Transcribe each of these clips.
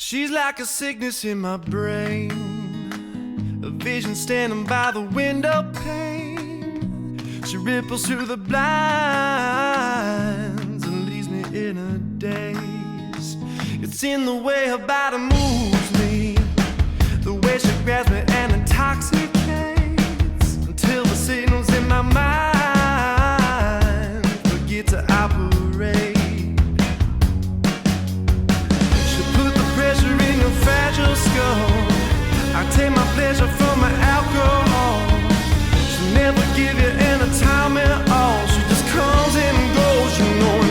She's like a sickness in my brain, a vision standing by the window pane. She ripples through the blinds and leaves me in a daze. It's in the way her body moves me, the way she grabs me and intoxicates, until the signals in my mind forget to operate. Fragile skull, I take my pleasure from my alcohol. She'll never give you any time at all. She just comes and goes, you know,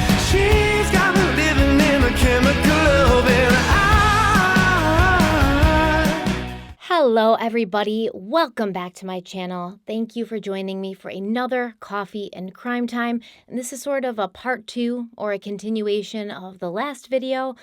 and she's got me living in a chemical love, and Hello everybody, welcome back to my channel. Thank you for joining me for another coffee and crime time. And this is sort of a part 2 or a continuation of the last video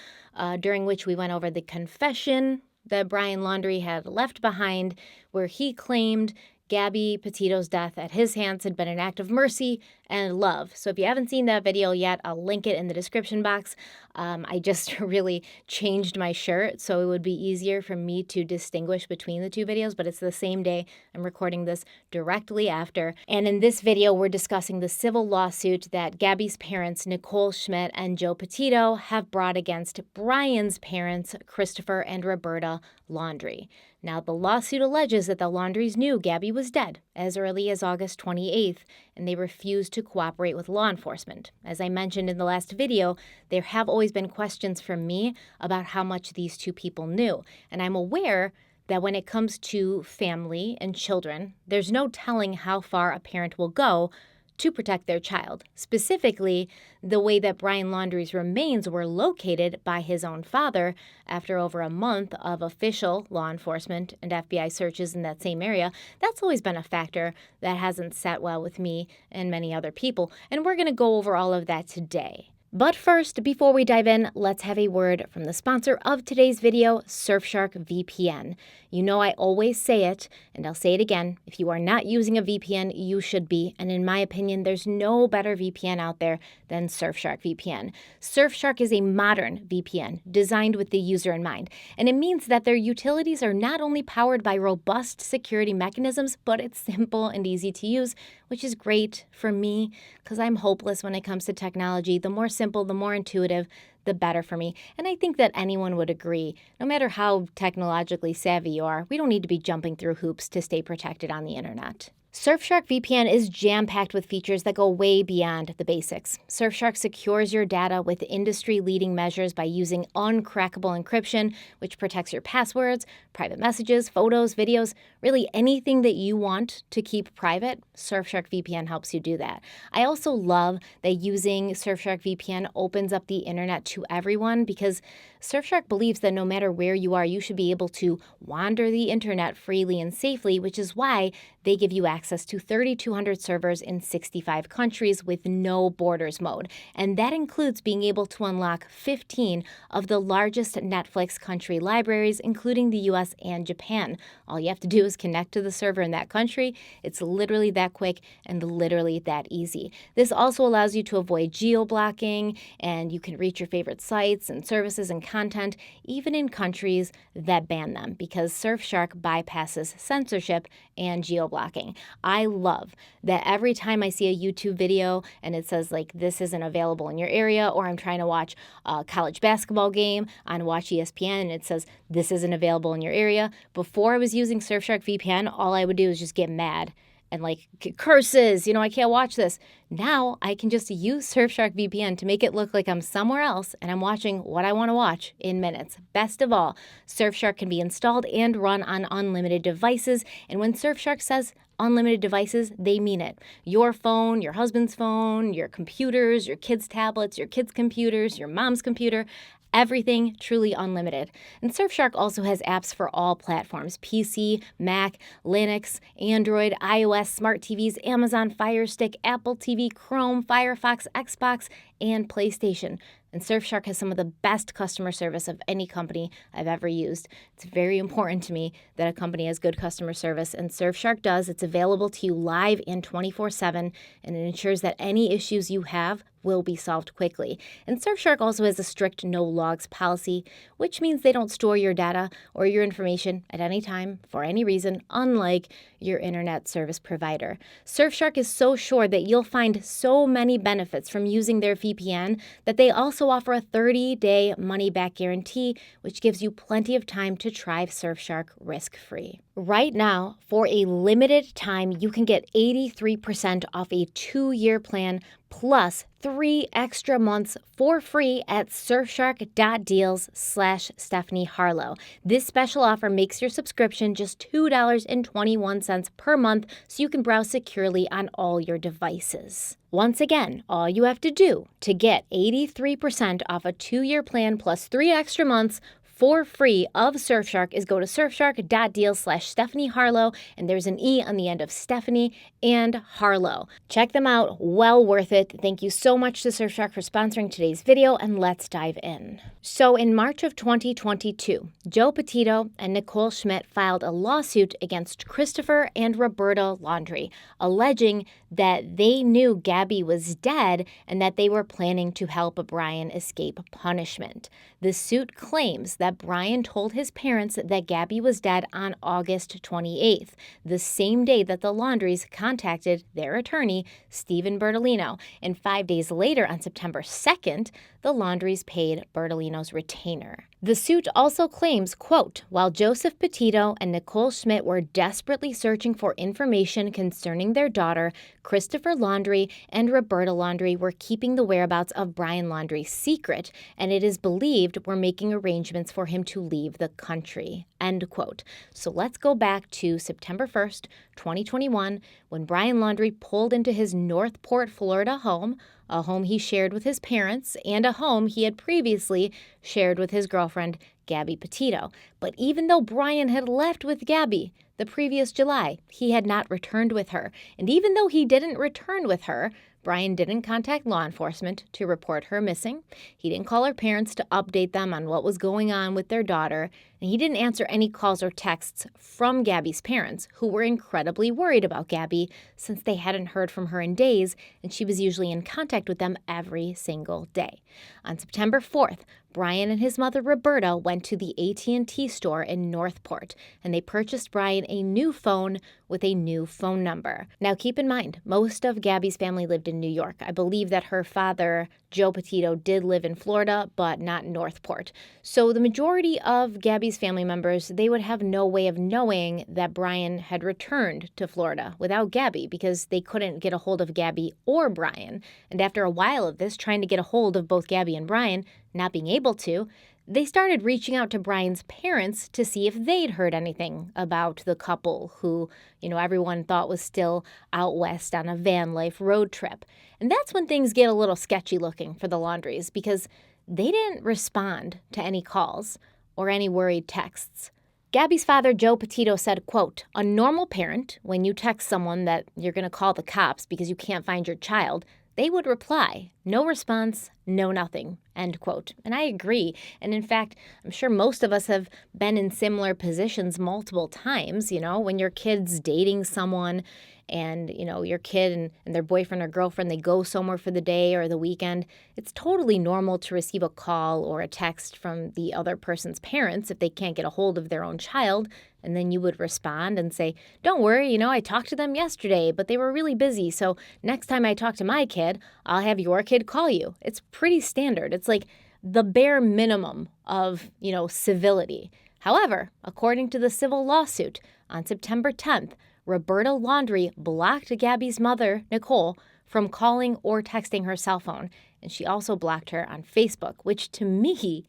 during which we went over the confession that Brian Laundrie had left behind, where he claimed Gabby Petito's death at his hands had been an act of mercy and love. So if you haven't seen that video yet, I'll link it in the description box. I just really changed my shirt so it would be easier for me to distinguish between the two videos, but it's the same day. I'm recording this directly after. And in this video, we're discussing the civil lawsuit that Gabby's parents, Nicole Schmidt and Joe Petito, have brought against Brian's parents, Christopher and Roberta Laundrie. Now, the lawsuit alleges that the Laundries knew Gabby was dead as early as August 28th, and they refused to cooperate with law enforcement. As I mentioned in the last video, there have always been questions from me about how much these two people knew, and I'm aware that when it comes to family and children, there's no telling how far a parent will go to protect their child. Specifically, the way that Brian Laundrie's remains were located by his own father after over a month of official law enforcement and FBI searches in that same area, that's always been a factor that hasn't sat well with me and many other people. And we're going to go over all of that today. But first, before we dive in, let's have a word from the sponsor of today's video, Surfshark VPN. You know I always say it, and I'll say it again. If you are not using a VPN, you should be. And in my opinion, there's no better VPN out there than Surfshark VPN. Surfshark is a modern VPN designed with the user in mind. And it means that their utilities are not only powered by robust security mechanisms, but it's simple and easy to use, which is great for me because I'm hopeless when it comes to technology. The more simple, the more intuitive, the better for me. And I think that anyone would agree. No matter how technologically savvy you are, we don't need to be jumping through hoops to stay protected on the internet. Surfshark VPN is jam-packed with features that go way beyond the basics. Surfshark secures your data with industry-leading measures by using uncrackable encryption, which protects your passwords, private messages, photos, videos, really anything that you want to keep private. Surfshark VPN helps you do that. I also love that using Surfshark VPN opens up the internet to everyone because Surfshark believes that no matter where you are, you should be able to wander the internet freely and safely, which is why they give you access to 3,200 servers in 65 countries with no borders mode. And that includes being able to unlock 15 of the largest Netflix country libraries, including the US and Japan. All you have to do is connect to the server in that country. It's literally that quick and literally that easy. This also allows you to avoid geo-blocking, and you can reach your favorite sites and services and content, even in countries that ban them, because Surfshark bypasses censorship and geo-blocking. I love that every time I see a YouTube video and it says like this isn't available in your area, or I'm trying to watch a college basketball game on Watch ESPN and it says this isn't available in your area. Before I was using Surfshark VPN, all I would do is just get mad and like curses, I can't watch this. Now I can just use Surfshark VPN to make it look like I'm somewhere else and I'm watching what I want to watch in minutes. Best of all, Surfshark can be installed and run on unlimited devices. And when Surfshark says unlimited devices, they mean it. Your phone, your husband's phone, your computers, your kids' tablets, your kids' computers, your mom's computer, everything truly unlimited. And Surfshark also has apps for all platforms: PC, Mac, Linux, Android, iOS, smart TVs, Amazon Fire Stick, Apple TV, Chrome, Firefox, Xbox, and PlayStation. And Surfshark has some of the best customer service of any company I've ever used. It's very important to me that a company has good customer service, and Surfshark does. It's available to you live and 24/7, and it ensures that any issues you have will be solved quickly. And Surfshark also has a strict no logs policy, which means they don't store your data or your information at any time for any reason, unlike your internet service provider. Surfshark is so sure that you'll find so many benefits from using their VPN that they also offer a 30-day money-back guarantee, which gives you plenty of time to try Surfshark risk-free. Right now, for a limited time, you can get 83% off a 2-year plan plus 3 extra months for free at surfshark.deals/stephanieharlowe. This special offer makes your subscription just $2.21 per month so you can browse securely on all your devices. Once again, all you have to do to get 83% off a 2-year plan plus 3 extra months for free of Surfshark is go to surfshark.deals/stephanieharlowe, and there's an E on the end of Stephanie and Harlowe. Check them out. Well worth it. Thank you so much to Surfshark for sponsoring today's video, and let's dive in. So in March of 2022, Joe Petito and Nicole Schmidt filed a lawsuit against Christopher and Roberta Laundrie, alleging that they knew Gabby was dead and that they were planning to help Brian escape punishment. The suit claims that Brian told his parents that Gabby was dead on August 28th, the same day that the Laundries contacted their attorney, Stephen Bertolino, and 5 days later, on September 2nd, the Laundries paid Bertolino's retainer. The suit also claims, quote, while Joseph Petito and Nicole Schmidt were desperately searching for information concerning their daughter, Christopher Laundrie and Roberta Laundrie were keeping the whereabouts of Brian Laundrie secret, and it is believed were making arrangements for him to leave the country, end quote. So let's go back to September 1st, 2021, when Brian Laundrie pulled into his Northport, Florida home, a home he shared with his parents, and a home he had previously shared with his girlfriend, Gabby Petito. But even though Brian had left with Gabby the previous July, he had not returned with her. And even though he didn't return with her, Brian didn't contact law enforcement to report her missing. He didn't call her parents to update them on what was going on with their daughter. And he didn't answer any calls or texts from Gabby's parents, who were incredibly worried about Gabby since they hadn't heard from her in days, and she was usually in contact with them every single day. On September 4th, Brian and his mother Roberta went to the AT&T store in Northport, and they purchased Brian a new phone with a new phone number. Now keep in mind, most of Gabby's family lived in New York. I believe that her father, Joe Petito, did live in Florida, but not Northport. So the majority of Gabby's family members, they would have no way of knowing that Brian had returned to Florida without Gabby because they couldn't get a hold of Gabby or Brian. And after a while of this, trying to get a hold of both Gabby and Brian, not being able to, they started reaching out to Brian's parents to see if they'd heard anything about the couple who, everyone thought was still out west on a van life road trip. And that's when things get a little sketchy looking for the Laundries because they didn't respond to any calls or any worried texts. Gabby's father, Joe Petito, said, quote, a normal parent, when you text someone that you're going to call the cops because you can't find your child, they would reply, no response, no nothing, end quote. And I agree. And in fact, I'm sure most of us have been in similar positions multiple times, when your kid's dating someone and, your kid and their boyfriend or girlfriend, they go somewhere for the day or the weekend. It's totally normal to receive a call or a text from the other person's parents if they can't get a hold of their own child. And then you would respond and say, don't worry, I talked to them yesterday, but they were really busy. So next time I talk to my kid, I'll have your kid call you. It's pretty standard. It's like the bare minimum of, civility. However, according to the civil lawsuit, on September 10th, Roberta Laundrie blocked Gabby's mother, Nicole, from calling or texting her cell phone. And she also blocked her on Facebook, which to me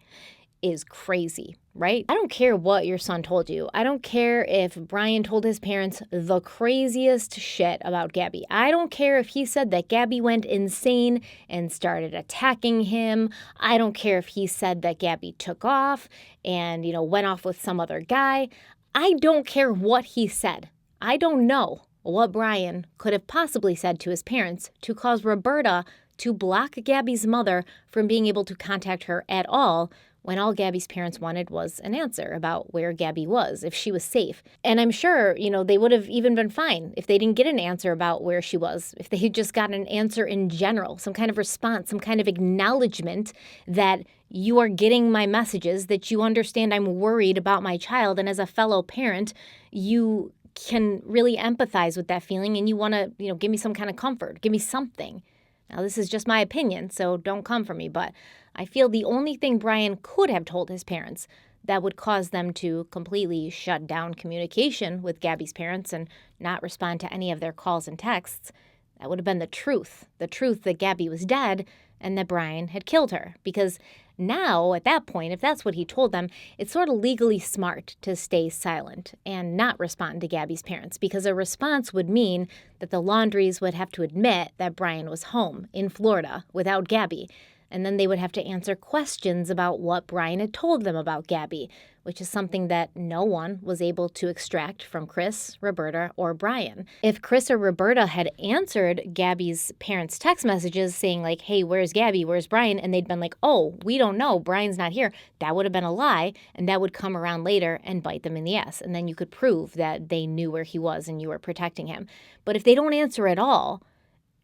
is crazy, right? I don't care what your son told you. I don't care if Brian told his parents the craziest shit about Gabby. I don't care if he said that Gabby went insane and started attacking him. I don't care if he said that Gabby took off and, went off with some other guy. I don't care what he said. I don't know what Brian could have possibly said to his parents to cause Roberta to block Gabby's mother from being able to contact her at all when all Gabby's parents wanted was an answer about where Gabby was, if she was safe. And I'm sure, they would have even been fine if they didn't get an answer about where she was, if they had just gotten an answer in general, some kind of response, some kind of acknowledgement that you are getting my messages, that you understand I'm worried about my child, and as a fellow parent, you can really empathize with that feeling and you want to, give me some kind of comfort, give me something. Now, this is just my opinion, so don't come for me, but I feel the only thing Brian could have told his parents that would cause them to completely shut down communication with Gabby's parents and not respond to any of their calls and texts, that would have been the truth that Gabby was dead and that Brian had killed her. Because now, at that point, if that's what he told them, it's sort of legally smart to stay silent and not respond to Gabby's parents, because a response would mean that the Laundries would have to admit that Brian was home in Florida without Gabby, and then they would have to answer questions about what Brian had told them about Gabby, which is something that no one was able to extract from Chris, Roberta, or Brian. If Chris or Roberta had answered Gabby's parents' text messages saying like, hey, where's Gabby, where's Brian, and they'd been like, oh, we don't know, Brian's not here, that would have been a lie, and that would come around later and bite them in the ass, and then you could prove that they knew where he was and you were protecting him. But if they don't answer at all,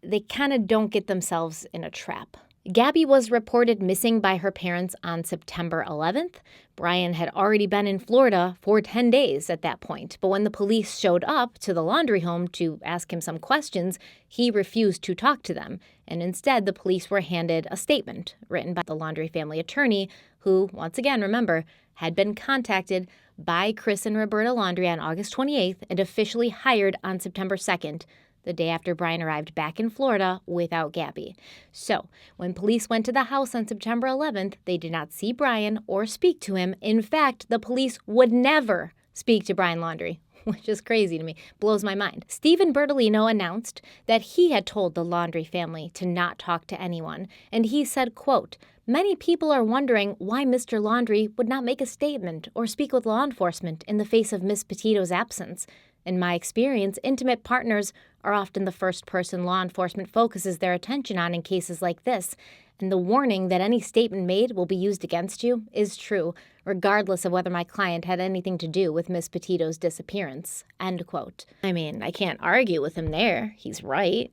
they kind of don't get themselves in a trap. Gabby was reported missing by her parents on September 11th. Brian had already been in Florida for 10 days at that point, but when the police showed up to the Laundrie home to ask him some questions, he refused to talk to them, and instead the police were handed a statement written by the Laundrie family attorney, who, once again, remember, had been contacted by Chris and Roberta Laundrie on August 28th and officially hired on September 2nd, the day after Brian arrived back in Florida without Gabby. So, when police went to the house on September 11th, they did not see Brian or speak to him. In fact, the police would never speak to Brian Laundrie, which is crazy to me, blows my mind. Stephen Bertolino announced that he had told the Laundrie family to not talk to anyone, and he said, quote, "Many people are wondering why Mr. Laundrie would not make a statement or speak with law enforcement in the face of Miss Petito's absence. In my experience, intimate partners are often the first person law enforcement focuses their attention on in cases like this, and the warning that any statement made will be used against you is true, regardless of whether my client had anything to do with Miss Petito's disappearance." End quote. I mean, I can't argue with him there. He's right.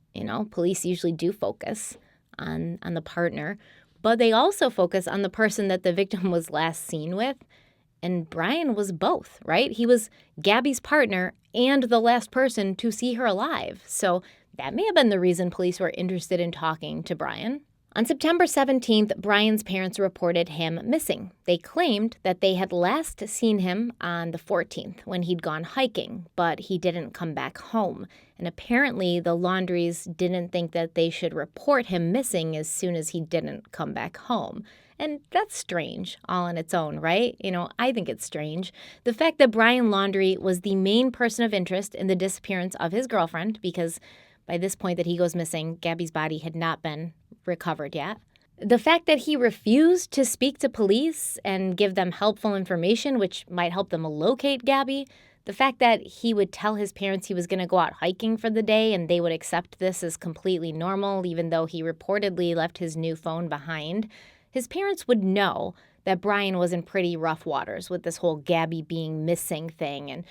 Police usually do focus on the partner, but they also focus on the person that the victim was last seen with. And Brian was both, right? He was Gabby's partner and the last person to see her alive. So that may have been the reason police were interested in talking to Brian. On September 17th, Brian's parents reported him missing. They claimed that they had last seen him on the 14th when he'd gone hiking, but he didn't come back home. And apparently the Laundries didn't think that they should report him missing as soon as he didn't come back home. And that's strange all on its own, right? I think it's strange. The fact that Brian Laundrie was the main person of interest in the disappearance of his girlfriend, because by this point that he goes missing, Gabby's body had not been recovered yet. The fact that he refused to speak to police and give them helpful information, which might help them locate Gabby. The fact that he would tell his parents he was going to go out hiking for the day and they would accept this as completely normal, even though he reportedly left his new phone behind. His parents would know that Brian was in pretty rough waters with this whole Gabby being missing thing and,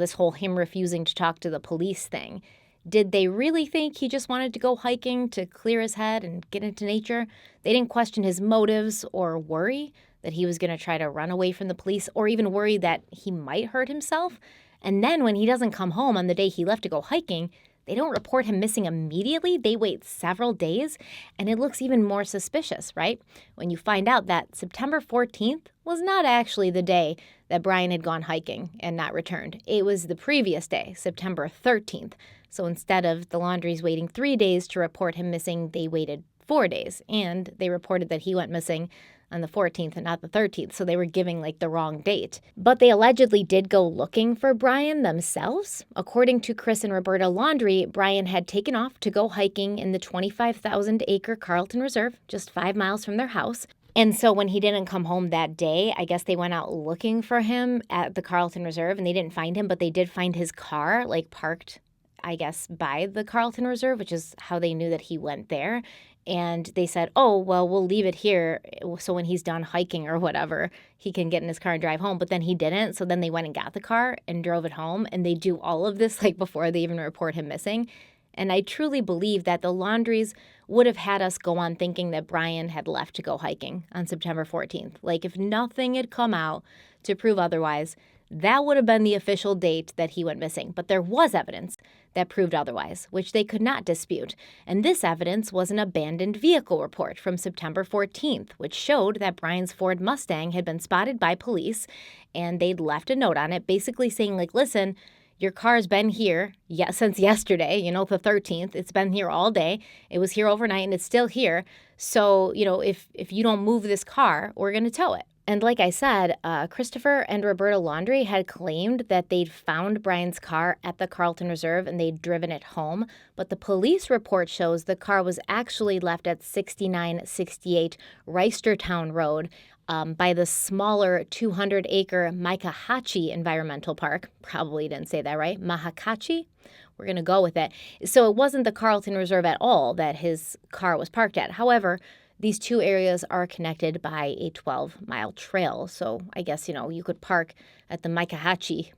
this whole him refusing to talk to the police thing. Did they really think he just wanted to go hiking to clear his head and get into nature? They didn't question his motives or worry that he was going to try to run away from the police or even worry that he might hurt himself. And then when he doesn't come home on the day he left to go hiking, they don't report him missing immediately. They wait several days, and it looks even more suspicious, right? When you find out that September 14th was not actually the day that Brian had gone hiking and not returned. It was the previous day, September 13th. So instead of the Laundries waiting 3 days to report him missing, they waited 4 days, and they reported that he went missing on the 14th and not the 13th, so they were giving the wrong date. But they allegedly did go looking for Brian themselves. According to Chris and Roberta Laundrie, Brian had taken off to go hiking in the 25,000-acre Carlton Reserve, just 5 miles from their house. And so when he didn't come home that day, I guess they went out looking for him at the Carlton Reserve, and they didn't find him, but they did find his car, parked, I guess, by the Carlton Reserve, which is how they knew that he went there. And they said, oh, well, we'll leave it here so when he's done hiking or whatever, he can get in his car and drive home. But then he didn't. So then they went and got the car and drove it home. And they do all of this like before they even report him missing. And I truly believe that the Laundries would have had us go on thinking that Brian had left to go hiking on September 14th. Like if nothing had come out to prove otherwise, that would have been the official date that he went missing. But there was evidence that proved otherwise, which they could not dispute. And this evidence was an abandoned vehicle report from September 14th, which showed that Brian's Ford Mustang had been spotted by police, and they'd left a note on it basically saying, like, listen, your car's been here since yesterday, the 13th. It's been here all day. It was here overnight, and it's still here. So, if you don't move this car, we're going to tow it. And like I said, Christopher and Roberta Laundrie had claimed that they'd found Brian's car at the Carlton Reserve and they'd driven it home. But the police report shows the car was actually left at 6968 Reisterstown Road by the smaller 200-acre Makahatchee Environmental Park. Probably didn't say that right. Mahakachi? We're going to go with it. So it wasn't the Carlton Reserve at all that his car was parked at. However, these two areas are connected by a 12-mile trail. So I guess, you could park at the Makahatchee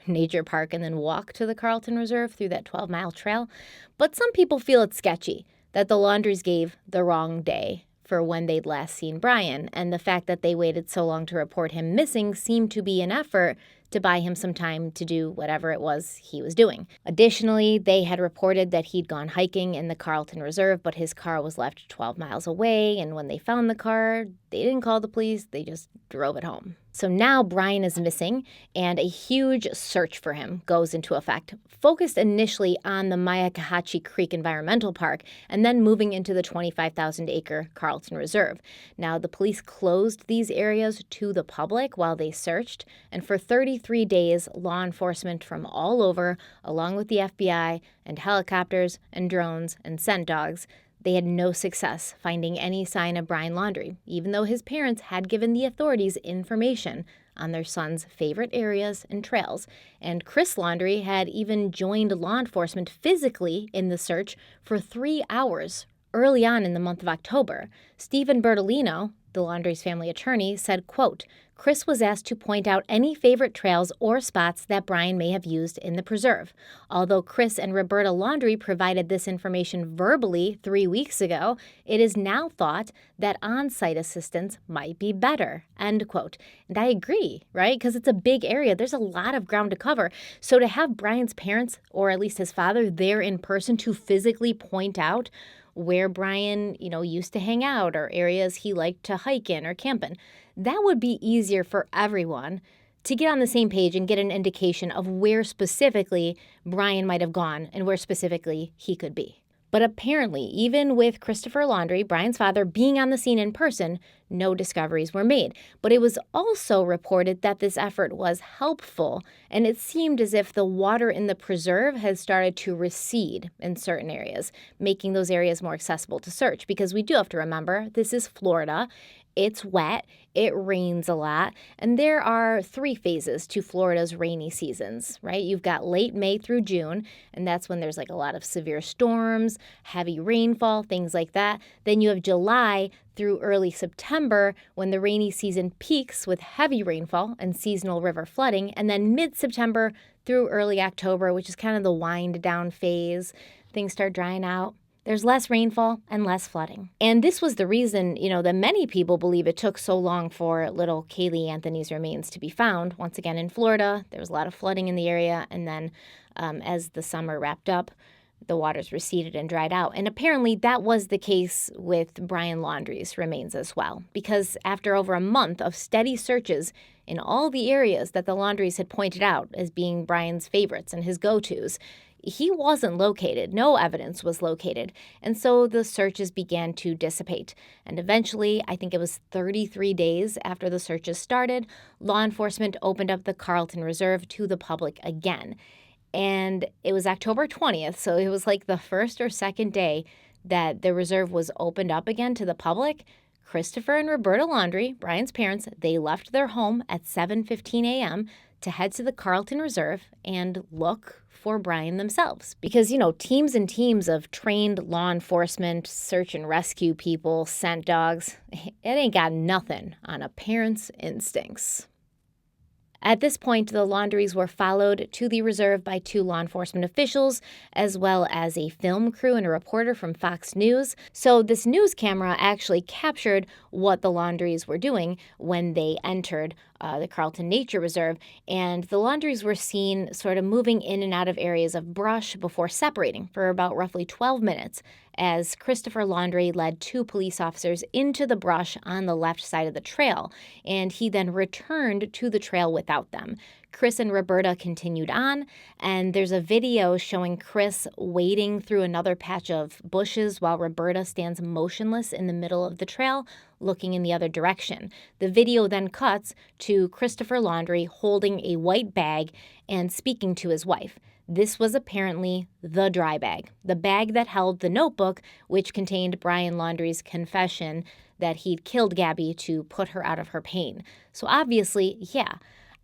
Nature Park and then walk to the Carlton Reserve through that 12-mile trail. But some people feel it's sketchy that the Laundries gave the wrong day for when they'd last seen Brian. And the fact that they waited so long to report him missing seemed to be an effort to buy him some time to do whatever it was he was doing. Additionally, they had reported that he'd gone hiking in the Carlton Reserve, but his car was left 12 miles away, and when they found the car, they didn't call the police, they just drove it home. So now Brian is missing, and a huge search for him goes into effect, focused initially on the Myakkahatchee Creek Environmental Park, and then moving into the 25,000-acre Carlton Reserve. Now, the police closed these areas to the public while they searched, and for 33 days, law enforcement from all over, along with the FBI and helicopters and drones and scent dogs, they had no success finding any sign of Brian Laundrie, even though his parents had given the authorities information on their son's favorite areas and trails. And Chris Laundrie had even joined law enforcement physically in the search for 3 hours early on in the month of October. Stephen Bertolino, the Laundrie's family attorney, said, quote, Chris was asked to point out any favorite trails or spots that Brian may have used in the preserve. Although Chris and Roberta Laundrie provided this information verbally 3 weeks ago, it is now thought that on-site assistance might be better, end quote. And I agree, right? Because it's a big area. There's a lot of ground to cover. So to have Brian's parents, or at least his father, there in person to physically point out where Brian, used to hang out or areas he liked to hike in or camp in, that would be easier for everyone to get on the same page and get an indication of where specifically Brian might have gone and where specifically he could be. But apparently, even with Christopher Laundrie, Brian's father, being on the scene in person, no discoveries were made. But it was also reported that this effort was helpful, and it seemed as if the water in the preserve had started to recede in certain areas, making those areas more accessible to search. Because we do have to remember, this is Florida. It's wet, it rains a lot, and there are 3 phases to Florida's rainy seasons, right? You've got late May through June, and that's when there's a lot of severe storms, heavy rainfall, things like that. Then you have July through early September when the rainy season peaks with heavy rainfall and seasonal river flooding, and then mid-September through early October, which is kind of the wind down phase. Things start drying out. There's less rainfall and less flooding. And this was the reason, that many people believe it took so long for little Kaylee Anthony's remains to be found. Once again, in Florida, there was a lot of flooding in the area. And then as the summer wrapped up, the waters receded and dried out. And apparently that was the case with Brian Laundrie's remains as well. Because after over a month of steady searches in all the areas that the Laundries had pointed out as being Brian's favorites and his go-tos, he wasn't located. No evidence was located. And so the searches began to dissipate. And eventually, I think it was 33 days after the searches started, law enforcement opened up the Carlton Reserve to the public again. And it was October 20th, so it was like the first or second day that the reserve was opened up again to the public. Christopher and Roberta Laundrie, Brian's parents, they left their home at 7:15 a.m. to head to the Carlton Reserve and look for Brian themselves. Because, teams and teams of trained law enforcement, search and rescue people, scent dogs, it ain't got nothing on a parent's instincts. At this point, the Laundries were followed to the reserve by 2 law enforcement officials, as well as a film crew and a reporter from Fox News. So this news camera actually captured what the Laundries were doing when they entered the Carlton Nature Reserve, and the Laundries were seen sort of moving in and out of areas of brush before separating for about roughly 12 minutes as Christopher Laundrie led 2 police officers into the brush on the left side of the trail, and he then returned to the trail without them. Chris and Roberta continued on, and there's a video showing Chris wading through another patch of bushes while Roberta stands motionless in the middle of the trail, looking in the other direction. The video then cuts to Christopher Laundrie holding a white bag and speaking to his wife. This was apparently the dry bag, the bag that held the notebook, which contained Brian Laundrie's confession that he'd killed Gabby to put her out of her pain. So obviously,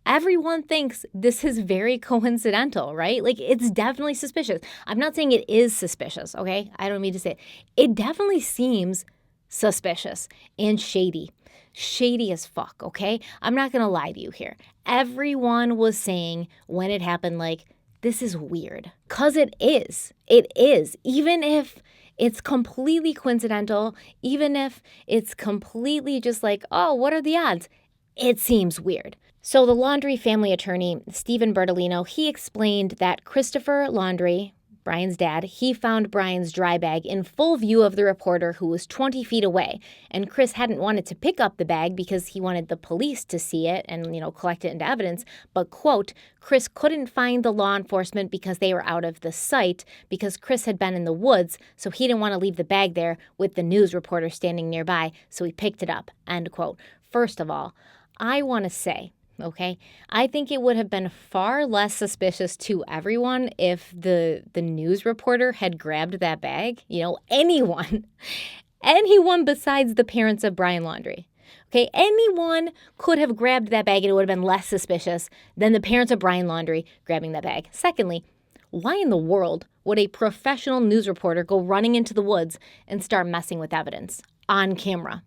everyone thinks this is very coincidental, right? Like, it's definitely suspicious. I'm not saying it is suspicious, okay? I don't mean to say it. It definitely seems suspicious and shady. Shady as fuck, okay? I'm not going to lie to you here. Everyone was saying when it happened, like, this is weird. 'Cause it is. It is. Even if it's completely coincidental, even if it's completely just like, oh, what are the odds? It seems weird. So the Laundrie family attorney, Stephen Bertolino, he explained that Christopher Laundrie, Brian's dad, he found Brian's dry bag in full view of the reporter who was 20 feet away. And Chris hadn't wanted to pick up the bag because he wanted the police to see it and, collect it into evidence. But, quote, Chris couldn't find the law enforcement because they were out of the sight because Chris had been in the woods, so he didn't want to leave the bag there with the news reporter standing nearby, so he picked it up, end quote. First of all, I want to say, okay, I think it would have been far less suspicious to everyone if the news reporter had grabbed that bag. Anyone besides the parents of Brian Laundrie. Okay, anyone could have grabbed that bag and it would have been less suspicious than the parents of Brian Laundrie grabbing that bag. Secondly, why in the world would a professional news reporter go running into the woods and start messing with evidence on camera?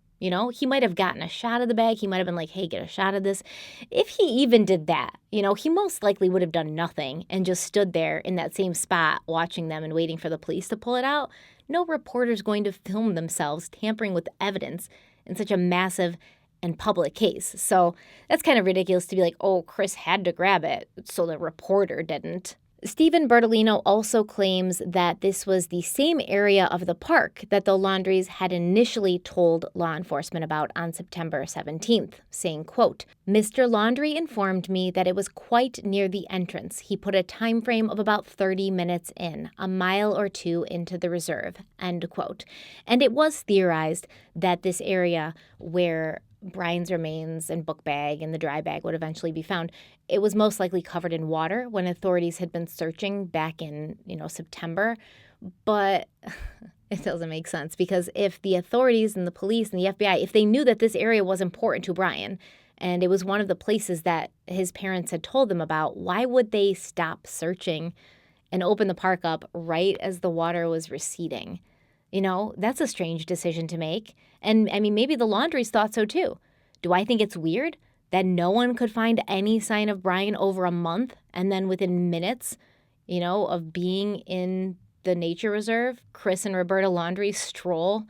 He might have gotten a shot of the bag. He might have been like, hey, get a shot of this. If he even did that, he most likely would have done nothing and just stood there in that same spot watching them and waiting for the police to pull it out. No reporter's going to film themselves tampering with evidence in such a massive and public case. So that's kind of ridiculous to be like, oh, Chris had to grab it, so the reporter didn't. Stephen Bertolino also claims that this was the same area of the park that the Laundries had initially told law enforcement about on September 17th, saying, quote, Mr. Laundrie informed me that it was quite near the entrance. He put a time frame of about 30 minutes in, a mile or 2 into the reserve, end quote. And it was theorized that this area where Brian's remains and book bag and the dry bag would eventually be found, it was most likely covered in water when authorities had been searching back in, September. But it doesn't make sense because if the authorities and the police and the FBI, if they knew that this area was important to Brian and it was one of the places that his parents had told them about, why would they stop searching and open the park up right as the water was receding? That's a strange decision to make. And maybe the Laundries thought so too. Do I think it's weird that no one could find any sign of Brian over a month and then within minutes, of being in the nature reserve, Chris and Roberta Laundrie stroll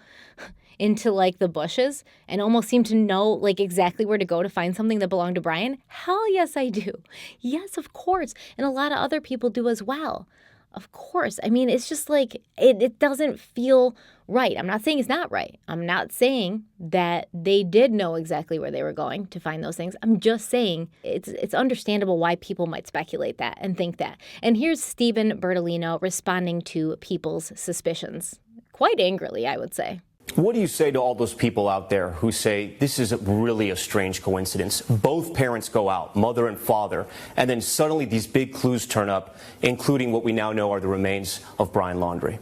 into the bushes and almost seem to know exactly where to go to find something that belonged to Brian? Hell yes, I do. Yes, of course. And a lot of other people do as well. Of course. It's just it doesn't feel right. I'm not saying it's not right. I'm not saying that they did know exactly where they were going to find those things. I'm just saying it's understandable why people might speculate that and think that. And here's Stephen Bertolino responding to people's suspicions. Quite angrily, I would say. What do you say to all those people out there who say this is really a strange coincidence? Both parents go out, mother and father, and then suddenly these big clues turn up, including what we now know are the remains of Brian Laundrie.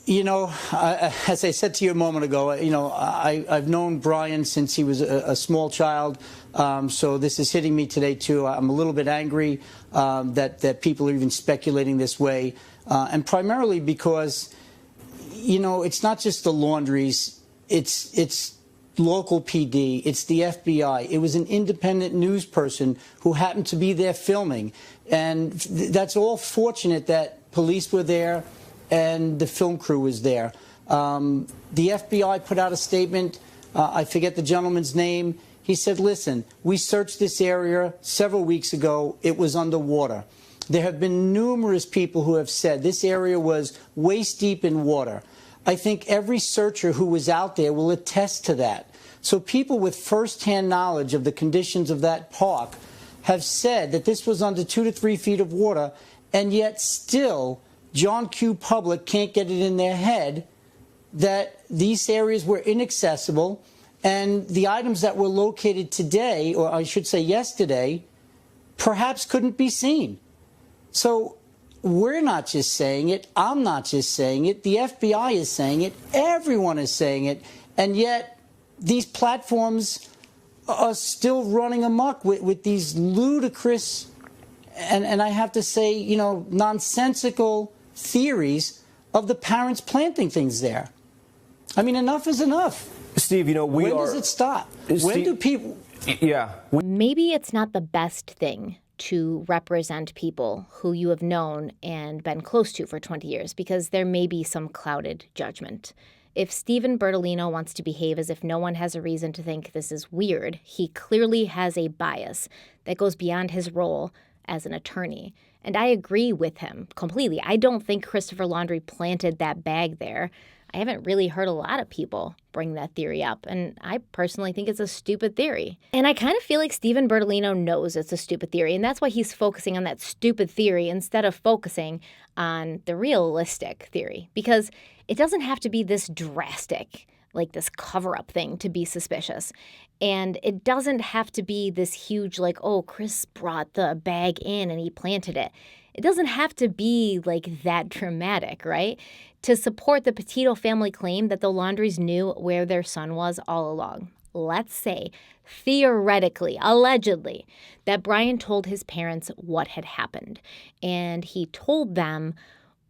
As I said to you a moment ago, I've known Brian since he was a small child, so this is hitting me today too. I'm a little bit angry that people are even speculating this way, and primarily because, it's not just the Laundries, it's local PD, it's the FBI. It was an independent news person who happened to be there filming, and that's all fortunate that police were there and the film crew was there. The FBI put out a statement. I forget the gentleman's name. He said, listen, we searched this area several weeks ago. It was underwater. There have been numerous people who have said this area was waist deep in water. I think every searcher who was out there will attest to that. So people with firsthand knowledge of the conditions of that park have said that this was under 2 to 3 feet of water, and yet still John Q. Public can't get it in their head that these areas were inaccessible, and the items that were located today, or I should say yesterday, perhaps couldn't be seen. So we're not just saying it. I'm not just saying it. The FBI is saying it. Everyone is saying it. And yet these platforms are still running amok with these ludicrous and I have to say, nonsensical theories of the parents planting things there. I mean, enough is enough. Steve, when does it stop? Steve, when do people... Yeah. Maybe it's not the best thing to represent people who you have known and been close to for 20 years, because there may be some clouded judgment. If Stephen Bertolino wants to behave as if no one has a reason to think this is weird, he clearly has a bias that goes beyond his role as an attorney. And I agree with him completely. I don't think Christopher Laundrie planted that bag there. I haven't really heard a lot of people bring that theory up, and I personally think it's a stupid theory. And I kind of feel like Stephen Bertolino knows it's a stupid theory, and that's why he's focusing on that stupid theory instead of focusing on the realistic theory, because it doesn't have to be this drastic, like this cover-up thing, to be suspicious. And it doesn't have to be this huge, like, oh, Chris brought the bag in and he planted it. It doesn't have to be like that dramatic, right? To support the Petito family claim that the Laundries knew where their son was all along. Let's say, theoretically, allegedly, that Brian told his parents what had happened. And he told them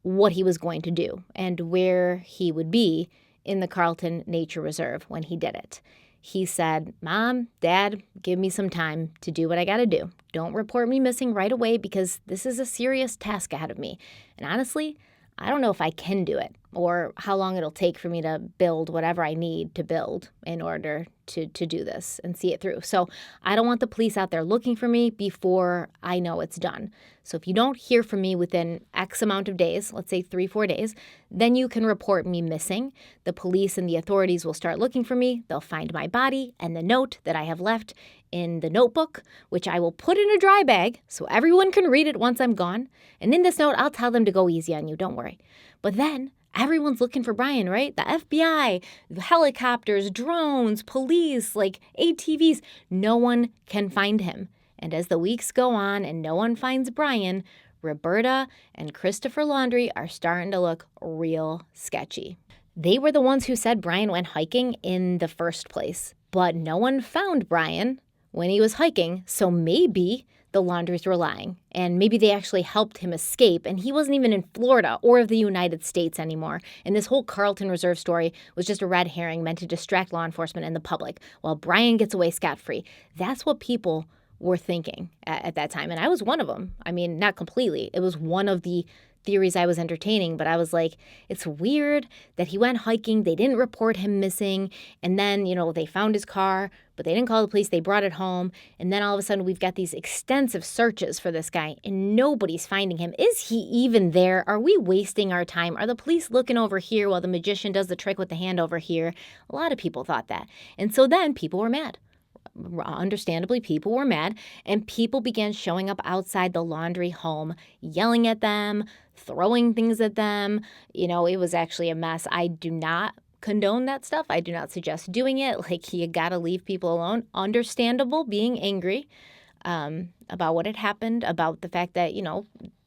what he was going to do and where he would be in the Carlton Nature Reserve when he did it. He said, Mom, Dad, give me some time to do what I got to do. Don't report me missing right away because this is a serious task ahead of me. And honestly, I don't know if I can do it or how long it'll take for me to build whatever I need to build in order to do this and see it through. So I don't want the police out there looking for me before I know it's done. So if you don't hear from me within X amount of days, let's say 3-4 days, then you can report me missing. The police and the authorities will start looking for me. They'll find my body and the note that I have left in the notebook, which I will put in a dry bag so everyone can read it once I'm gone. And in this note, I'll tell them to go easy on you. Don't worry. But then everyone's looking for Brian, right? The FBI, helicopters, drones, police, like ATVs. No one can find him. And as the weeks go on and no one finds Brian, Roberta and Christopher Laundrie are starting to look real sketchy. They were the ones who said Brian went hiking in the first place, but no one found Brian when he was hiking, so maybe the Laundries were lying, and maybe they actually helped him escape, and he wasn't even in Florida or the United States anymore, and this whole Carlton Reserve story was just a red herring meant to distract law enforcement and the public, while Brian gets away scot-free. That's what people were thinking at that time, and I was one of them. I mean, not completely. It was one of the theories I was entertaining, but I was like, it's weird that he went hiking, they didn't report him missing, and then, they found his car, but they didn't call the police, they brought it home, and then all of a sudden we've got these extensive searches for this guy, and nobody's finding him. Is he even there? Are we wasting our time? Are the police looking over here while the magician does the trick with the hand over here? A lot of people thought that. And so then people were mad. Understandably, people were mad, and people began showing up outside the Laundrie home, yelling at them, throwing things at them. It was actually a mess. I do not condone that stuff. I do not suggest doing it. Like, you got to leave people alone. Understandable being angry about what had happened, about the fact that,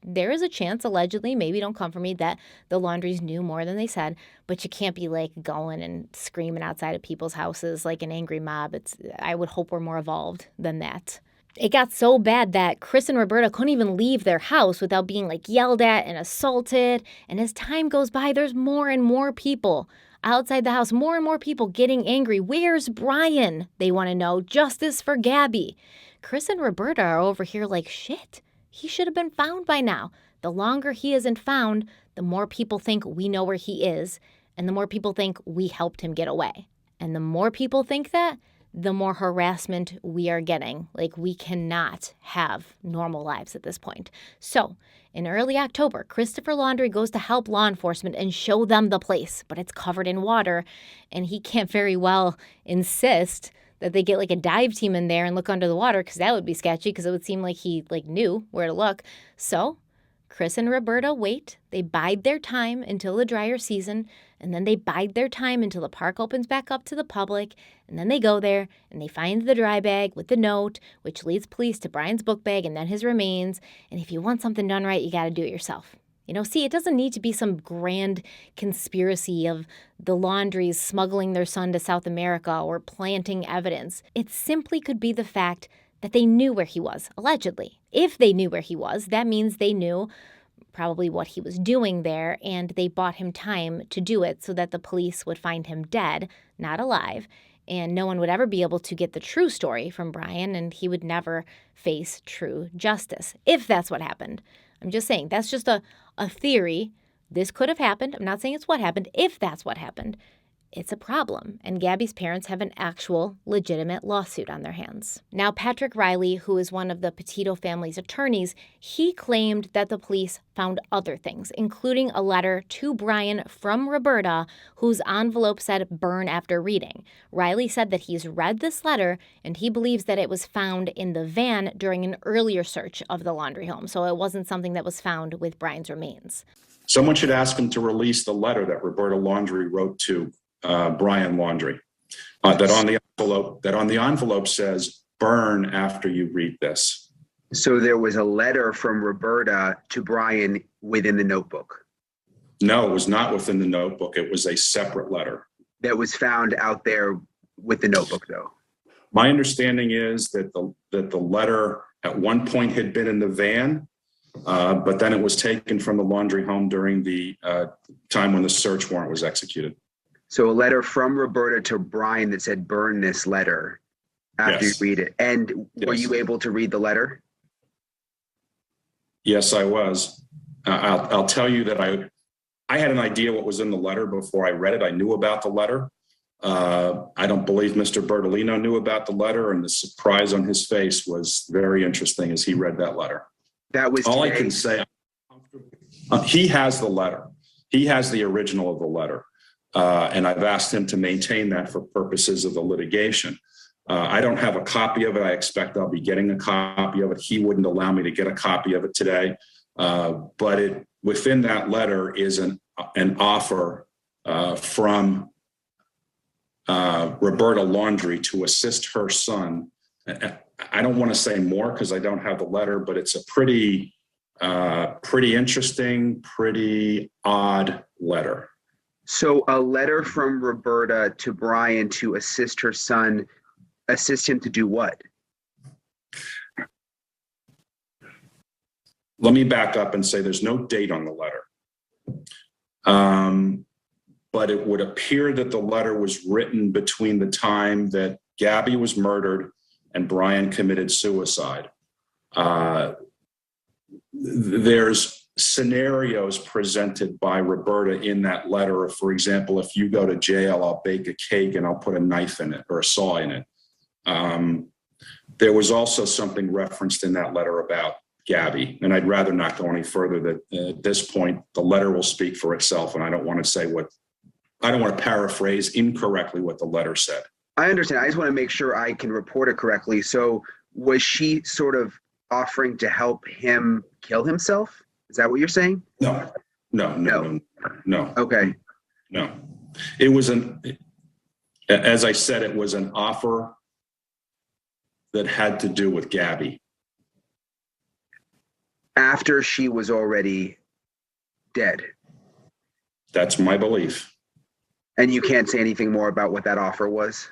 there is a chance, allegedly, maybe don't come for me, that the Laundries knew more than they said, but you can't be like going and screaming outside of people's houses like an angry mob. I would hope we're more evolved than that. It got so bad that Chris and Roberta couldn't even leave their house without being like yelled at and assaulted. And as time goes by, there's more and more people outside the house, more and more people getting angry. Where's Brian? They want to know. Justice for Gabby. Chris and Roberta are over here like, shit, he should have been found by now. The longer he isn't found, the more people think we know where he is, and the more people think we helped him get away. And the more people think that, the more harassment we are getting. Like, we cannot have normal lives at this point. So, in early October, Christopher Laundrie goes to help law enforcement and show them the place, but it's covered in water, and he can't very well insist that they get like a dive team in there and look under the water, because that would be sketchy, because it would seem like he knew where to look. So Chris and Roberta wait. They bide their time until the drier season, and then they bide their time until the park opens back up to the public, and then they go there and they find the dry bag with the note, which leads police to Brian's book bag and then his remains. And if you want something done right, you got to do it yourself. See, it doesn't need to be some grand conspiracy of the Laundries smuggling their son to South America or planting evidence. It simply could be the fact that they knew where he was, allegedly. If they knew where he was, that means they knew probably what he was doing there, and they bought him time to do it so that the police would find him dead, not alive, and no one would ever be able to get the true story from Brian, and he would never face true justice, if that's what happened. I'm just saying, that's just a theory. This could have happened. I'm not saying it's what happened. If that's what happened, it's a problem, and Gabby's parents have an actual, legitimate lawsuit on their hands. Now, Patrick Riley, who is one of the Petito family's attorneys, he claimed that the police found other things, including a letter to Brian from Roberta, whose envelope said "burn after reading." Riley said that he's read this letter, and he believes that it was found in the van during an earlier search of the Laundrie home, so it wasn't something that was found with Brian's remains. Someone should ask him to release the letter that Roberta Laundrie wrote to Brian Laundrie, that on the envelope says "burn after you read this." So there was a letter from Roberta to Brian within the notebook? No, it was not within the notebook. It was a separate letter. That was found out there with the notebook, though? My understanding is that the letter at one point had been in the van, but then it was taken from the Laundrie home during the time when the search warrant was executed. So a letter from Roberta to Brian that said "burn this letter" after Yes. you read it. And were Yes. you able to read the letter? Yes, I was. I'll tell you that I had an idea what was in the letter before I read it. I knew about the letter. I don't believe Mr. Bertolino knew about the letter, and the surprise on his face was very interesting as he read that letter. That was All I today. can say, he has the letter. He has the original of the letter. And I've asked him to maintain that for purposes of the litigation. I don't have a copy of it. I expect I'll be getting a copy of it. He wouldn't allow me to get a copy of it today. But within that letter is an offer from Roberta Laundrie to assist her son. I don't want to say more because I don't have the letter, but it's a pretty interesting, pretty odd letter. So a letter from Roberta to Brian to assist her son, assist him to do what? Let me back up and say there's no date on the letter. But it would appear that the letter was written between the time that Gabby was murdered and Brian committed suicide. There's scenarios presented by Roberta in that letter. For example, if you go to jail, I'll bake a cake and I'll put a knife in it or a saw in it. There was also something referenced in that letter about Gabby, and I'd rather not go any further. That at this point, the letter will speak for itself, and I don't want to paraphrase incorrectly what the letter said. I understand. I just want to make sure I can report it correctly. So was she sort of offering to help him kill himself? Is that what you're saying? No. Okay. No. It was as I said, it was an offer that had to do with Gabby. after she was already dead. That's my belief. And you can't say anything more about what that offer was?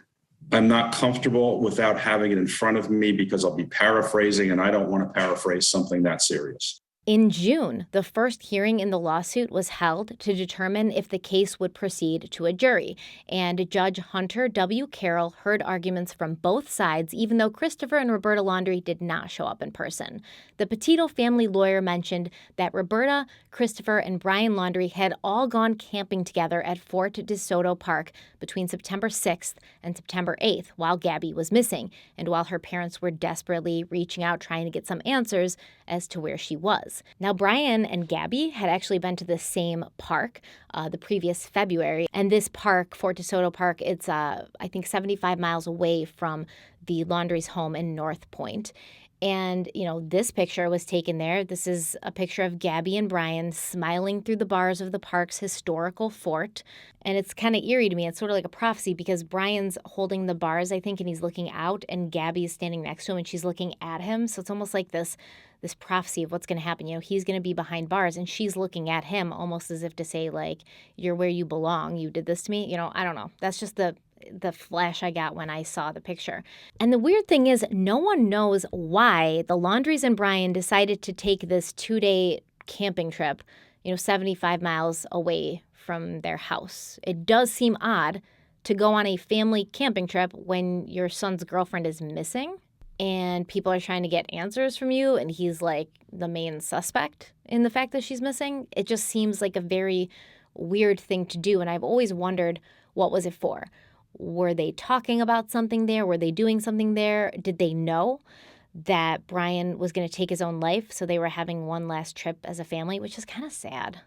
I'm not comfortable without having it in front of me because I'll be paraphrasing, and I don't want to paraphrase something that serious. In June, the first hearing in the lawsuit was held to determine if the case would proceed to a jury, and Judge Hunter W. Carroll heard arguments from both sides, even though Christopher and Roberta Laundrie did not show up in person. The Petito family lawyer mentioned that Roberta, Christopher, and Brian Laundrie had all gone camping together at Fort DeSoto Park between September 6th and September 8th while Gabby was missing, and while her parents were desperately reaching out trying to get some answers as to where she was. Now, Brian and Gabby had actually been to the same park the previous February, and this park, Fort DeSoto Park, it's, I think, 75 miles away from the Laundrie's home in North Point. And, this picture was taken there. This is a picture of Gabby and Brian smiling through the bars of the park's historical fort. And it's kind of eerie to me. It's sort of like a prophecy because Brian's holding the bars, I think, and he's looking out, and Gabby is standing next to him and she's looking at him. So it's almost like this prophecy of what's going to happen. He's going to be behind bars and she's looking at him almost as if to say, like, you're where you belong. You did this to me. I don't know. That's just the flash I got when I saw the picture. And the weird thing is, no one knows why the Laundries and Brian decided to take this 2-day camping trip, 75 miles away from their house. It does seem odd to go on a family camping trip when your son's girlfriend is missing and people are trying to get answers from you and he's like the main suspect in the fact that she's missing. It just seems like a very weird thing to do. And I've always wondered, what was it for? Were they talking about something there? Were they doing something there? Did they know that Brian was going to take his own life? So they were having one last trip as a family, which is kind of sad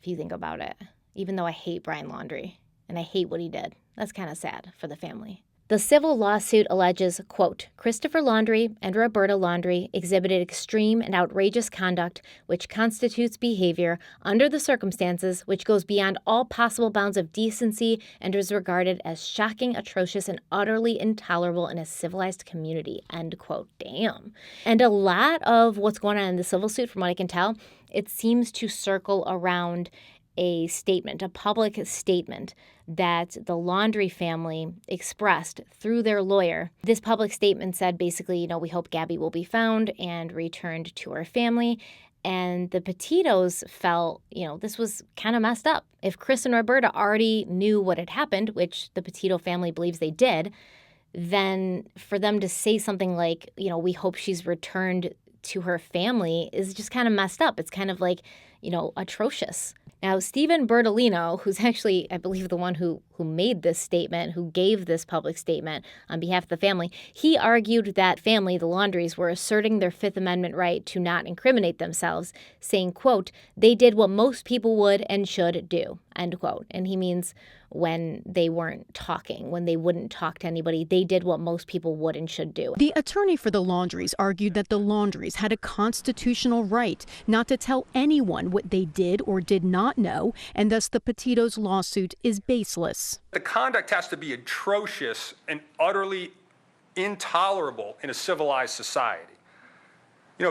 if you think about it. Even though I hate Brian Laundrie and I hate what he did, that's kind of sad for the family. The civil lawsuit alleges, quote, Christopher Laundrie and Roberta Laundrie exhibited extreme and outrageous conduct which constitutes behavior under the circumstances which goes beyond all possible bounds of decency and is regarded as shocking, atrocious, and utterly intolerable in a civilized community, end quote. Damn. And a lot of what's going on in the civil suit, from what I can tell, it seems to circle around a statement, a public statement that the Laundrie family expressed through their lawyer. This public statement said basically, we hope Gabby will be found and returned to her family. And the Petitos felt, this was kind of messed up. If Chris and Roberta already knew what had happened, which the Petito family believes they did, then for them to say something like, we hope she's returned to her family is just kind of messed up. It's kind of like, atrocious. Now, Stephen Bertolino, who's actually, I believe, the one who made this statement, who gave this public statement on behalf of the family, he argued that family, the Laundries, were asserting their Fifth Amendment right to not incriminate themselves, saying, quote, they did what most people would and should do, end quote. And he means when they weren't talking, when they wouldn't talk to anybody, they did what most people would and should do. The attorney for the Laundries argued that the Laundries had a constitutional right not to tell anyone what they did or did not know, and thus the Petitos' lawsuit is baseless. The conduct has to be atrocious and utterly intolerable in a civilized society.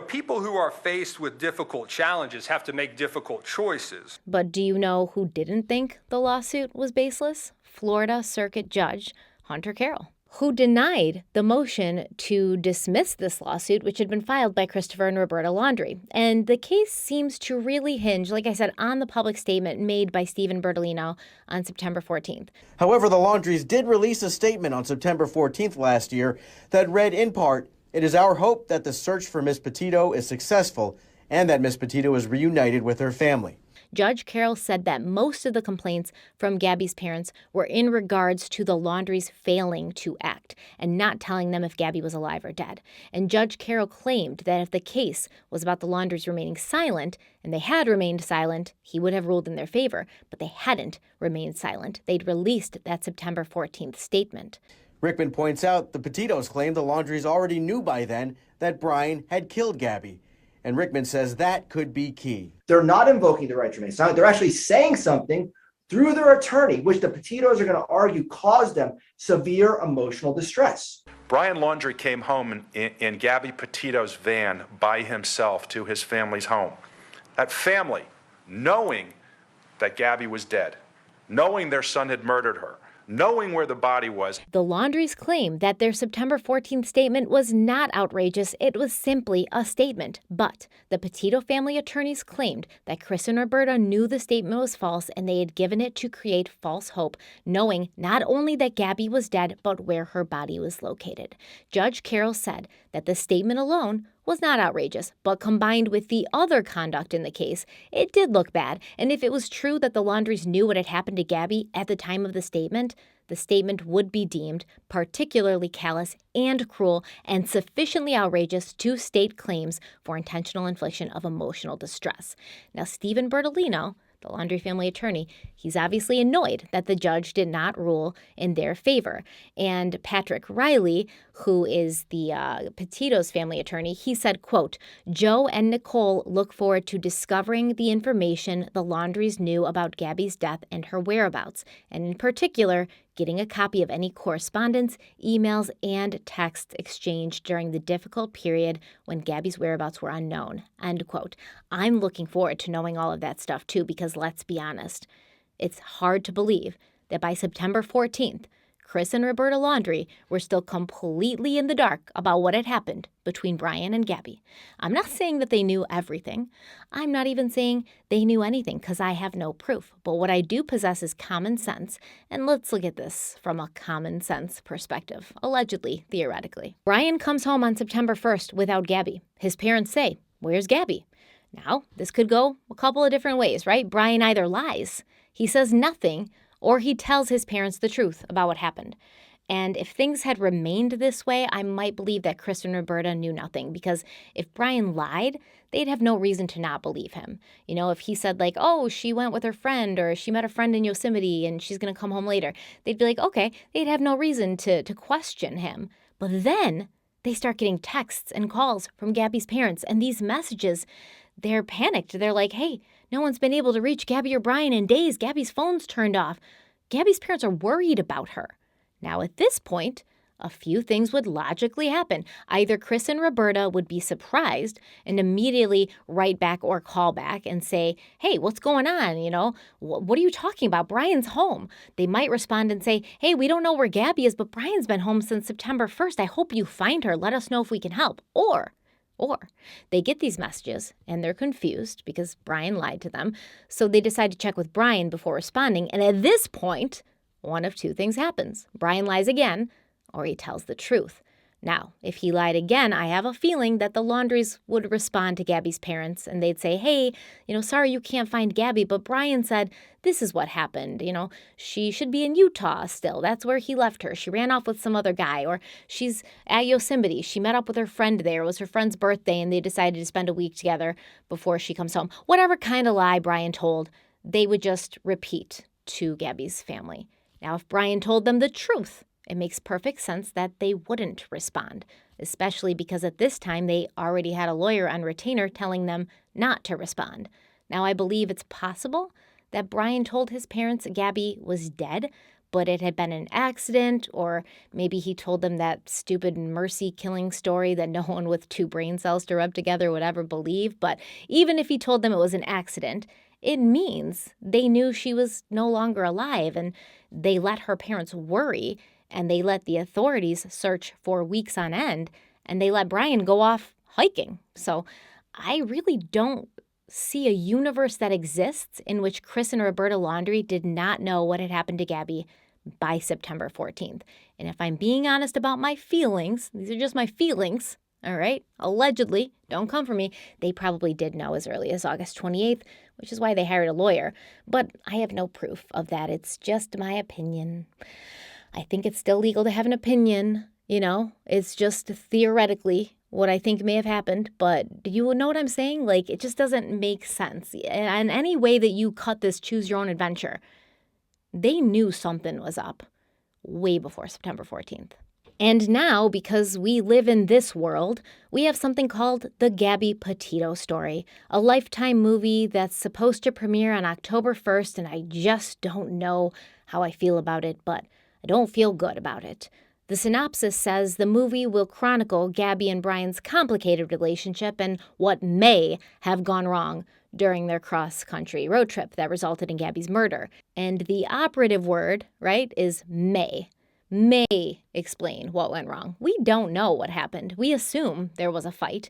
People who are faced with difficult challenges have to make difficult choices. But do you know who didn't think the lawsuit was baseless? Florida Circuit Judge Hunter Carroll, who denied the motion to dismiss this lawsuit, which had been filed by Christopher and Roberta Laundrie. And the case seems to really hinge, like I said, on the public statement made by Stephen Bertolino on September 14th. However, the Laundries did release a statement on September 14th last year that read in part, it is our hope that the search for Miss Petito is successful and that Miss Petito is reunited with her family. Judge Carroll said that most of the complaints from Gabby's parents were in regards to the Laundries failing to act and not telling them if Gabby was alive or dead. And Judge Carroll claimed that if the case was about the Laundries remaining silent, and they had remained silent, he would have ruled in their favor, but they hadn't remained silent. They'd released that September 14th statement. Rickman points out the Petitos claim the Laundries already knew by then that Brian had killed Gabby. And Rickman says that could be key. They're not invoking the right to remain silent. They're actually saying something through their attorney, which the Petitos are going to argue caused them severe emotional distress. Brian Laundrie came home in Gabby Petito's van by himself to his family's home. That family, knowing that Gabby was dead, knowing their son had murdered her, knowing where the body was. The Laundries claim that their September 14th statement was not outrageous, it was simply a statement. But the Petito family attorneys claimed that Chris and Roberta knew the statement was false and they had given it to create false hope, knowing not only that Gabby was dead, but where her body was located. Judge Carroll said that the statement alone was not outrageous, but combined with the other conduct in the case, it did look bad. And if it was true that the Laundries knew what had happened to Gabby at the time of the statement would be deemed particularly callous and cruel and sufficiently outrageous to state claims for intentional infliction of emotional distress. Now, Stephen Bertolino, the Laundrie family attorney, he's obviously annoyed that the judge did not rule in their favor. And Patrick Riley, who is the Petito's family attorney, he said, quote, "Joe and Nicole look forward to discovering the information the Laundries knew about Gabby's death and her whereabouts, and in particular, getting a copy of any correspondence, emails, and texts exchanged during the difficult period when Gabby's whereabouts were unknown," end quote. I'm looking forward to knowing all of that stuff too, because let's be honest, it's hard to believe that by September 14th, Chris and Roberta Laundrie were still completely in the dark about what had happened between Brian and Gabby. I'm not saying that they knew everything. I'm not even saying they knew anything because I have no proof. But what I do possess is common sense. And let's look at this from a common sense perspective, allegedly, theoretically. Brian comes home on September 1st without Gabby. His parents say, "Where's Gabby?" Now, this could go a couple of different ways, right? Brian either lies, he says nothing, or he tells his parents the truth about what happened. And if things had remained this way, I might believe that Chris and Roberta knew nothing, because if Brian lied, they'd have no reason to not believe him. You know, if he said like, oh, she went with her friend, or she met a friend in Yosemite and she's going to come home later, they'd be like, okay, they'd have no reason to question him. But then they start getting texts and calls from Gabby's parents, and these messages, they're panicked. They're like, hey, no one's been able to reach Gabby or Brian in days. Gabby's phone's turned off. Gabby's parents are worried about her. Now, at this point, a few things would logically happen. Either Chris and Roberta would be surprised and immediately write back or call back and say, hey, what's going on? You know, what are you talking about? Brian's home. They might respond and say, hey, we don't know where Gabby is, but Brian's been home since September 1st. I hope you find her. Let us know if we can help. Or they get these messages and they're confused because Brian lied to them. So they decide to check with Brian before responding. And at this point, one of two things happens. Brian lies again, or he tells the truth. Now, if he lied again, I have a feeling that the Laundries would respond to Gabby's parents and they'd say, hey, sorry you can't find Gabby, but Brian said this is what happened. She should be in Utah still. That's where he left her. She ran off with some other guy, or she's at Yosemite. She met up with her friend there. It was her friend's birthday and they decided to spend a week together before she comes home. Whatever kind of lie Brian told, they would just repeat to Gabby's family. Now, if Brian told them the truth, it makes perfect sense that they wouldn't respond, especially because at this time they already had a lawyer on retainer telling them not to respond. Now, I believe it's possible that Brian told his parents Gabby was dead, but it had been an accident, or maybe he told them that stupid mercy killing story that no one with two brain cells to rub together would ever believe. But even if he told them it was an accident, it means they knew she was no longer alive, and they let her parents worry, and they let the authorities search for weeks on end, and they let Brian go off hiking. So I really don't see a universe that exists in which Chris and Roberta Laundrie did not know what had happened to Gabby by September 14th. And if I'm being honest about my feelings, these are just my feelings, all right? Allegedly, don't come for me. They probably did know as early as August 28th, which is why they hired a lawyer. But I have no proof of that. It's just my opinion. I think it's still legal to have an opinion, It's just theoretically what I think may have happened. But do you know what I'm saying? Like, it just doesn't make sense. And any way that you cut this choose your own adventure, they knew something was up way before September 14th. And now, because we live in this world, we have something called The Gabby Petito Story, a Lifetime movie that's supposed to premiere on October 1st, and I just don't know how I feel about it, but I don't feel good about it. The synopsis says the movie will chronicle Gabby and Brian's complicated relationship and what may have gone wrong during their cross-country road trip that resulted in Gabby's murder. And the operative word, right, is may. May explain what went wrong. We don't know what happened. We assume there was a fight.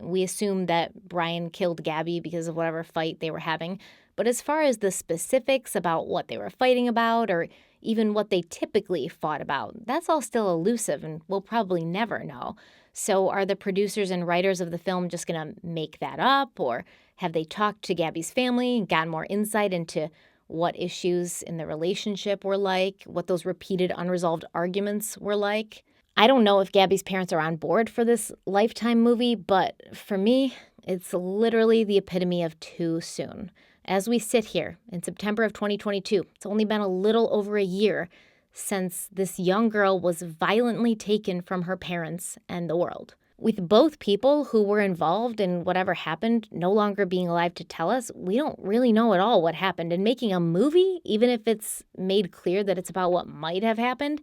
We assume that Brian killed Gabby because of whatever fight they were having. But as far as the specifics about what they were fighting about or even what they typically fought about, that's all still elusive and we'll probably never know. So are the producers and writers of the film just going to make that up, or have they talked to Gabby's family and gotten more insight into what issues in the relationship were like, what those repeated unresolved arguments were like? I don't know if Gabby's parents are on board for this Lifetime movie, but for me, it's literally the epitome of too soon. As we sit here in September of 2022, it's only been a little over a year since this young girl was violently taken from her parents and the world. With both people who were involved in whatever happened no longer being alive to tell us, we don't really know at all what happened. And making a movie, even if it's made clear that it's about what might have happened,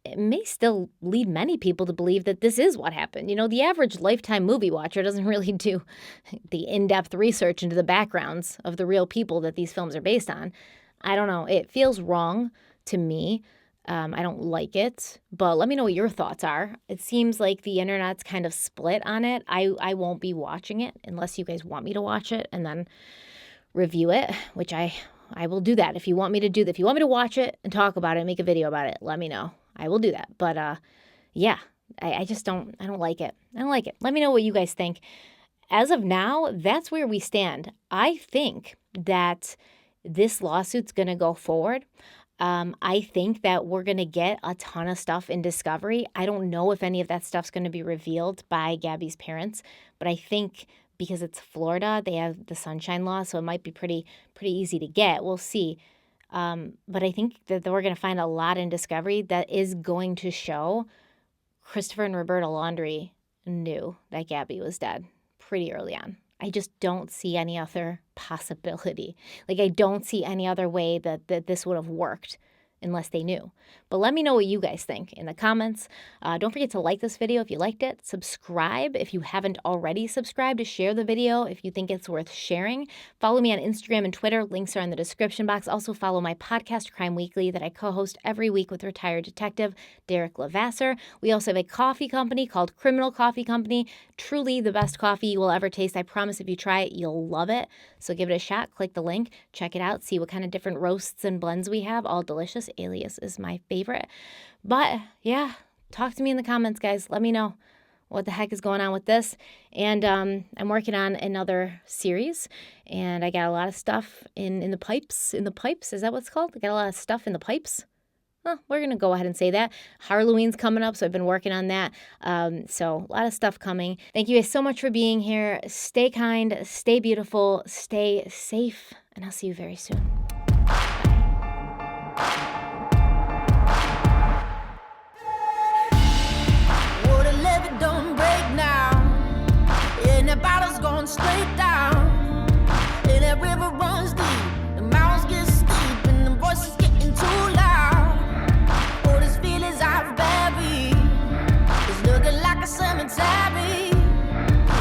it may still lead many people to believe that this is what happened. You know, the average Lifetime movie watcher doesn't really do the in-depth research into the backgrounds of the real people that these films are based on. I don't know. It feels wrong to me. I don't like it, but let me know what your thoughts are. It seems like the internet's kind of split on it. I won't be watching it unless you guys want me to watch it and then review it, which I will do that. If you want me to do that, if you want me to watch it and talk about it, make a video about it, let me know. I will do that. But yeah, I don't like it. I don't like it. Let me know what you guys think. As of now, that's where we stand. I think that this lawsuit's going to go forward. I think that we're going to get a ton of stuff in discovery. I don't know if any of that stuff's going to be revealed by Gabby's parents, but I think because it's Florida, they have the Sunshine Law, so it might be pretty easy to get. We'll see. But I think that we're going to find a lot in discovery that is going to show Christopher and Roberta Laundrie knew that Gabby was dead pretty early on. I just don't see any other possibility. Like, I don't see any other way that this would have worked unless they knew. But let me know what you guys think in the comments. Don't forget to like this video if you liked it. Subscribe if you haven't already subscribed. To share the video if you think it's worth sharing. Follow me on Instagram and Twitter. Links are in the description box. Also follow my podcast, Crime Weekly, that I co-host every week with retired detective Derek Levasseur. We also have a coffee company called Criminal Coffee Company. Truly the best coffee you will ever taste. I promise if you try it, you'll love it. So give it a shot. Click the link. Check it out. See what kind of different roasts and blends we have. All delicious. Alias is my favorite. But yeah, talk to me in the comments, guys. Let me know what the heck is going on with this. And I'm working on another series, and I got a lot of stuff in the pipes. In the pipes? Is that what it's called? I got a lot of stuff in the pipes. Well, we're going to go ahead and say that. Halloween's coming up, so I've been working on that. So a lot of stuff coming. Thank you guys so much for being here. Stay kind, stay beautiful, stay safe, and I'll see you very soon. Battle's going straight down, and that river runs deep, the mountains get steep, and the voices getting too loud. All these feelings I've buried, it's looking like a cemetery.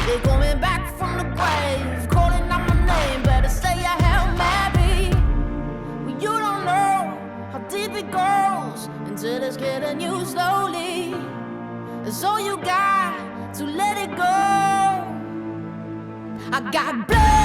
They're coming back from the grave, calling out my name, better say a Hail Mary. Well, you don't know how deep it goes until it's getting you slowly, and so you got to let it go. I got blood.